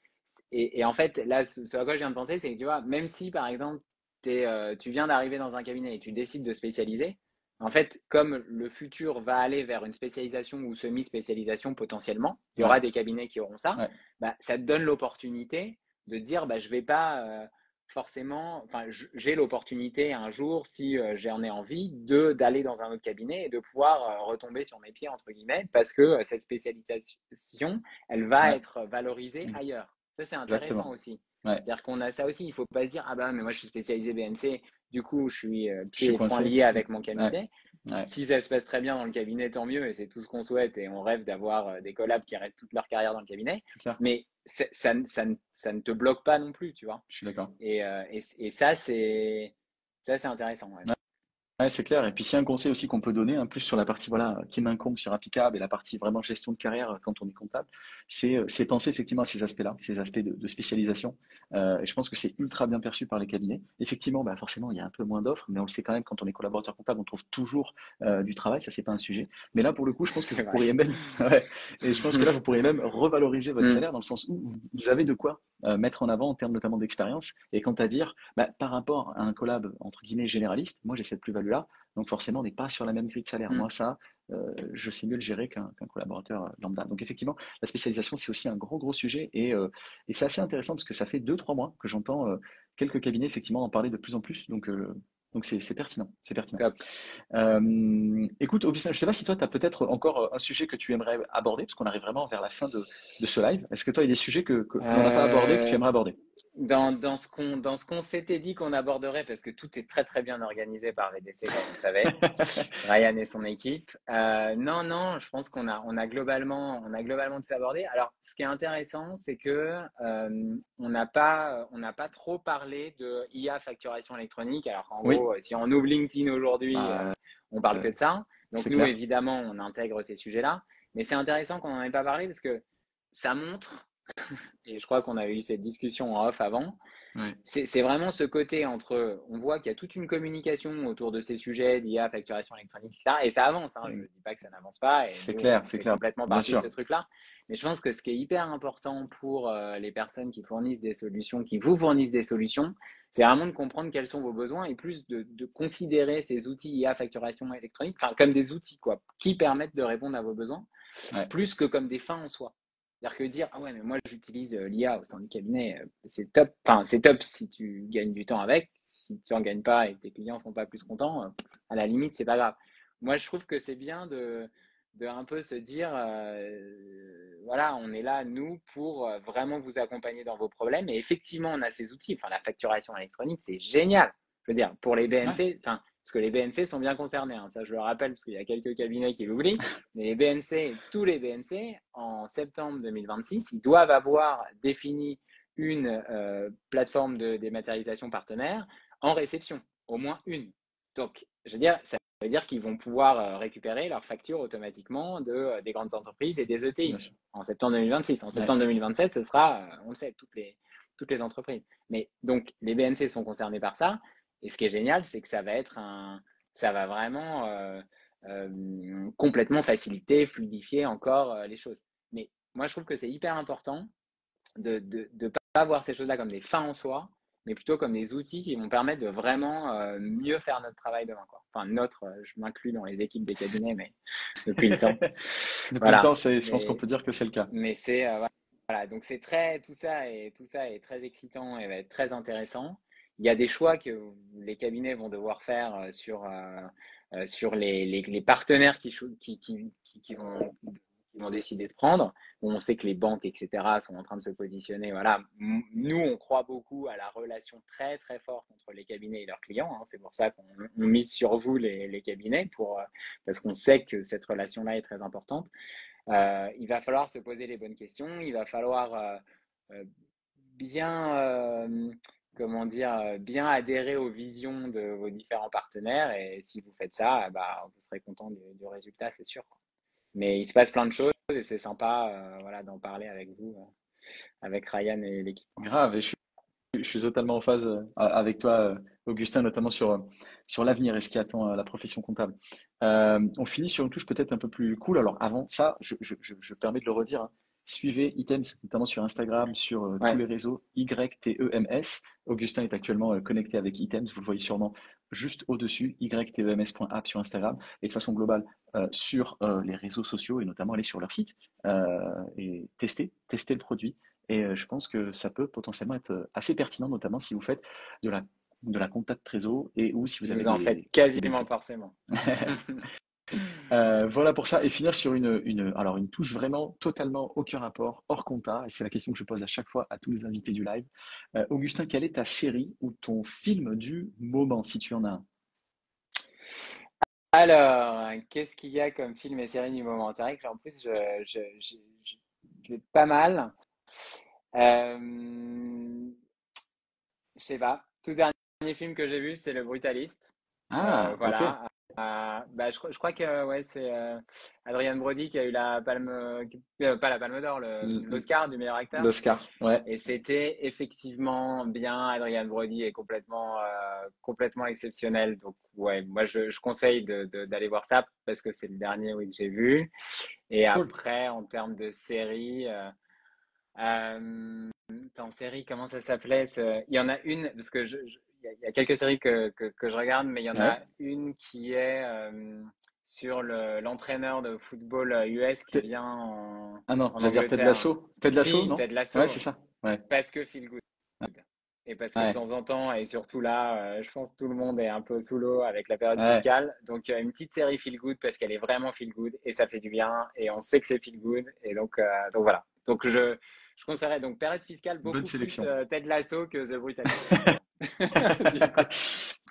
et en fait, là, ce à quoi je viens de penser, c'est que tu vois, même si par exemple, tu viens d'arriver dans un cabinet et tu décides de spécialiser, en fait, comme le futur va aller vers une spécialisation ou semi-spécialisation potentiellement, il y ouais, aura des cabinets qui auront ça, ouais, ça te donne l'opportunité de dire, je vais pas forcément, enfin, j'ai l'opportunité un jour, si j'en ai envie, d'aller dans un autre cabinet et de pouvoir retomber sur mes pieds, entre guillemets, parce que cette spécialisation, elle va ouais, être valorisée ailleurs. Ça, c'est intéressant exactement. aussi. Ouais, C'est-à-dire qu'on a ça aussi, il ne faut pas se dire, mais moi je suis spécialisé BNC, du coup je suis je pieds suis et poings coincé. liés avec mon Ouais, cabinet. ouais, Si ça se passe très bien dans le cabinet, tant mieux, et c'est tout ce qu'on souhaite, et on rêve d'avoir des collabs qui restent toute leur carrière dans le cabinet. c'est clair. Mais ça ne te bloque pas non plus, tu vois. Je suis d'accord. Et ça, c'est intéressant. Ouais. Ouais, c'est clair. Et puis, c'est un conseil aussi qu'on peut donner, plus sur la partie voilà, qui m'incombe sur Applicable et la partie vraiment gestion de carrière quand on est comptable, c'est penser effectivement à ces aspects-là, ces aspects de spécialisation. Et je pense que c'est ultra bien perçu par les cabinets. Effectivement, forcément, il y a un peu moins d'offres, mais on le sait quand même, quand on est collaborateur comptable, on trouve toujours du travail, ça, c'est pas un sujet. Mais là, pour le coup, je pense que C'est vous vrai. pourriez même, ouais, et je pense que là, vous pourriez même revaloriser votre Mm. salaire dans le sens où vous avez de quoi mettre en avant en termes notamment d'expérience. Et quant à dire, par rapport à un collab, entre guillemets, généraliste, moi, j'ai cette plus-value-là. Donc forcément, on n'est pas sur la même grille de salaire. Mm. Moi, ça, je sais mieux le gérer qu'un collaborateur lambda. Donc effectivement, la spécialisation, c'est aussi un gros sujet. Et c'est assez intéressant parce que ça fait 2, 3 mois que j'entends quelques cabinets effectivement en parler de plus en plus. Donc c'est pertinent. C'est pertinent. Top. Écoute, Augustin, je ne sais pas si toi, tu as peut-être encore un sujet que tu aimerais aborder, parce qu'on arrive vraiment vers la fin de ce live. Est-ce que toi, il y a des sujets que l'on n'a pas abordés que tu Euh, aimerais aborder? dans ce qu'on s'était dit qu'on aborderait, parce que tout est très très bien organisé par VDC, comme vous le savez, Ryan et son équipe. Non, je pense qu'on a globalement tout abordé. Alors, ce qui est intéressant, c'est que on n'a pas trop parlé de IA facturation électronique. Alors qu'en Oui, gros, si on ouvre LinkedIn aujourd'hui, bah, on parle que de ça. Donc c'est nous, clair. évidemment, on intègre ces sujets-là. Mais c'est intéressant qu'on n'en ait pas parlé parce que ça montre, et je crois qu'on a eu cette discussion en off avant, Ouais. c'est vraiment ce côté entre, on voit qu'il y a toute une communication autour de ces sujets d'IA, facturation électronique, etc. Et ça avance, je ne dis pas que ça n'avance pas, et nous, on C'est fait clair, complètement bien partie de sûr. ce truc-là. Mais je pense que ce qui est hyper important pour les personnes qui fournissent des solutions, qui vous fournissent des solutions, c'est vraiment de comprendre quels sont vos besoins et plus de considérer ces outils IA, facturation électronique, enfin comme des outils quoi, qui permettent de répondre à vos besoins, Ouais. plus que comme des fins en soi. C'est-à-dire que dire, ah ouais, mais moi j'utilise l'IA au sein du cabinet, c'est top. Enfin, c'est top si tu gagnes du temps avec. Si tu n'en gagnes pas et que tes clients ne sont pas plus contents, à la limite, c'est pas grave. Moi, je trouve que c'est bien de un peu se dire, voilà, on est là, nous, pour vraiment vous accompagner dans vos problèmes. Et effectivement, on a ces outils. Enfin, la facturation électronique, c'est génial. Je veux dire, pour les Ouais, BNC, enfin, parce que les BNC sont bien concernés, hein, ça je le rappelle, parce qu'il y a quelques cabinets qui l'oublient, mais les BNC, tous les BNC, en septembre 2026, ils doivent avoir défini une plateforme de dématérialisation partenaire en réception, au moins une. Donc, je veux dire, ça veut dire qu'ils vont pouvoir récupérer leurs factures automatiquement des grandes entreprises et des bien ETI sûr. en septembre 2026. En Ouais, septembre 2027, ce sera, on le sait, toutes les entreprises. Mais donc, les BNC sont concernés par ça. Et ce qui est génial, c'est que ça va vraiment complètement faciliter, fluidifier encore les choses. Mais moi, je trouve que c'est hyper important de ne pas voir ces choses-là comme des fins en soi, mais plutôt comme des outils qui vont permettre de vraiment mieux faire notre travail demain, quoi. Enfin, je m'inclus dans les équipes des cabinets, mais depuis le temps. Depuis le Voilà. temps, je pense qu'on Mais, peut dire que c'est le cas. mais c'est voilà. Donc c'est tout ça est très excitant et va être très intéressant. Il y a des choix que les cabinets vont devoir faire sur les partenaires qui vont décider de prendre. Bon, on sait que les banques, etc., sont en train de se positionner. Voilà. Nous, on croit beaucoup à la relation très, très forte entre les cabinets et leurs clients, hein. C'est pour ça qu'on mise sur vous, les cabinets, parce qu'on sait que cette relation-là est très importante. Il va falloir se poser les bonnes questions. Il va falloir euh, bien, comment dire, bien adhérer aux visions de vos différents partenaires. Et si vous faites ça, bah, vous serez content du résultat, c'est sûr, quoi. Mais il se passe plein de choses et c'est sympa voilà, d'en parler avec vous, avec Ryan et l'équipe, quoi. Grave, et je suis totalement en phase avec toi, Augustin, notamment sur l'avenir et ce qui attend la profession comptable. On finit sur une touche peut-être un peu plus cool. Alors avant ça, je permets de le redire, hein. Suivez Items, notamment sur Instagram, sur tous Ouais, les réseaux, YTEMS. Augustin est actuellement connecté avec Items, vous le voyez sûrement juste au-dessus, ytems.app sur Instagram, et de façon globale sur les réseaux sociaux, et notamment aller sur leur site et tester le produit. Et je pense que ça peut potentiellement être assez pertinent, notamment si vous faites de la, de la compta de trésor et ou si vous avez vous en faites des quasiment BNC. forcément. Voilà pour ça. Et finir sur alors une touche vraiment totalement aucun rapport, hors compta. Et c'est la question que je pose à chaque fois à tous les invités du live. Augustin, quelle est ta série ou ton film du moment, si tu en as un? Alors, qu'est-ce qu'il y a comme film et série du moment? C'est vrai que en plus, j'ai pas mal. Euh, je sais pas. Tout dernier film que j'ai vu, c'est Le Brutaliste. Ah, ok. Voilà. Bah, je crois que ouais, c'est Adrien Brody qui a eu la palme, pas la palme d'or, L- l'Oscar du meilleur acteur. L'Oscar, ouais. Et c'était effectivement bien. Adrien Brody est complètement exceptionnel. Donc, ouais, moi, je conseille d'aller voir ça parce que c'est le dernier, oui, que j'ai vu. Et Cool. après, en termes de série, en série, comment ça s'appelait il y en a une, parce que il y a quelques séries que je regarde, mais il y en Ouais. a une qui est sur l'entraîneur de football US qui Ted- vient Ah non, en j'allais dire Ted Angleterre. Lasso. Ted Lasso, Si, non? Ted Ouais, Lasso, c'est ça. Ouais. parce que feel good. Et parce que de Ouais. temps en temps, et surtout là, je pense que tout le monde est un peu sous l'eau avec la période Ouais. fiscale. Donc, une petite série feel good parce qu'elle est vraiment feel good et ça fait du bien et on sait que c'est feel good. Et donc voilà. Donc, je conseillerais donc période fiscale Bonne beaucoup plus sélection. Ted Lasso que The Brutalist. Voilà. Du coup,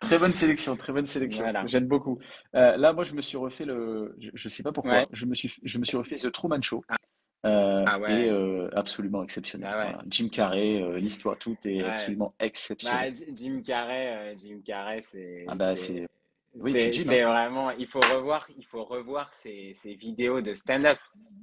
Très bonne sélection, très bonne sélection. voilà. J'aime beaucoup. Là, moi, je me suis refait je sais pas pourquoi, Ouais. je me suis refait The Truman Show. Ah Et ouais. absolument exceptionnel. Bah ouais. Voilà. Jim Carrey, l'histoire, tout est Ouais. absolument Bah, exceptionnel. Jim Carrey, Ah bah oui, c'est Jim, c'est hein. vraiment, il faut revoir ses vidéos de stand-up.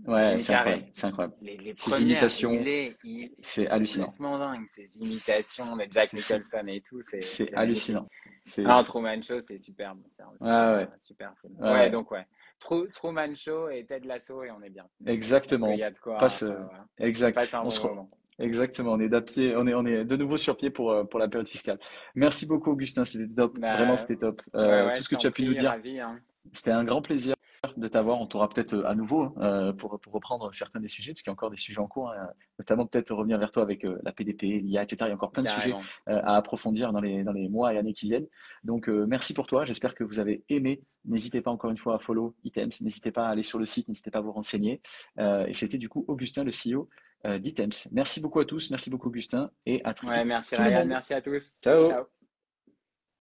Ouais, Jim c'est incroyable, Carrey, c'est incroyable. les Ses premières, imitations, il est c'est hallucinant. complètement dingue. Ses imitations de Jack C'est fou, Nicholson et tout, c'est c'est magnifique. hallucinant, c'est Ah, fou. Truman Show, c'est superbe. C'est un Ouais, ouais, super film. ouais, Ouais, ouais. donc ouais. Truman Show et Ted Lasso et on est bien. Je pense qu'il Exactement. y On a de quoi, passe, voilà. On passe exact. un bon moment. Exactement. On est d'apied, on est de nouveau sur pied pour la période fiscale. Merci beaucoup, Augustin. C'était top. Vraiment, Bah, c'était top. ouais, Tout ce je que tu t'en as pu nous prie, dire, ravi, hein. c'était un grand plaisir de t'avoir. On t'aura peut-être à nouveau hein, pour reprendre certains des sujets, parce qu'il y a encore des sujets en cours, hein, notamment peut-être revenir vers toi avec la PDP, l'IA, etc. Il y a encore plein de sujets Carrément. à approfondir dans les mois et années qui viennent. Donc, merci pour toi. J'espère que vous avez aimé. N'hésitez pas encore une fois à follow Items. N'hésitez pas à aller sur le site. N'hésitez pas à vous renseigner. Et c'était du coup Augustin, le CEO d'Items. Merci beaucoup à tous. Merci beaucoup, Augustin. Et à très Ouais, vite, merci tout le Ryan, monde. merci à tous. Ciao! Ciao.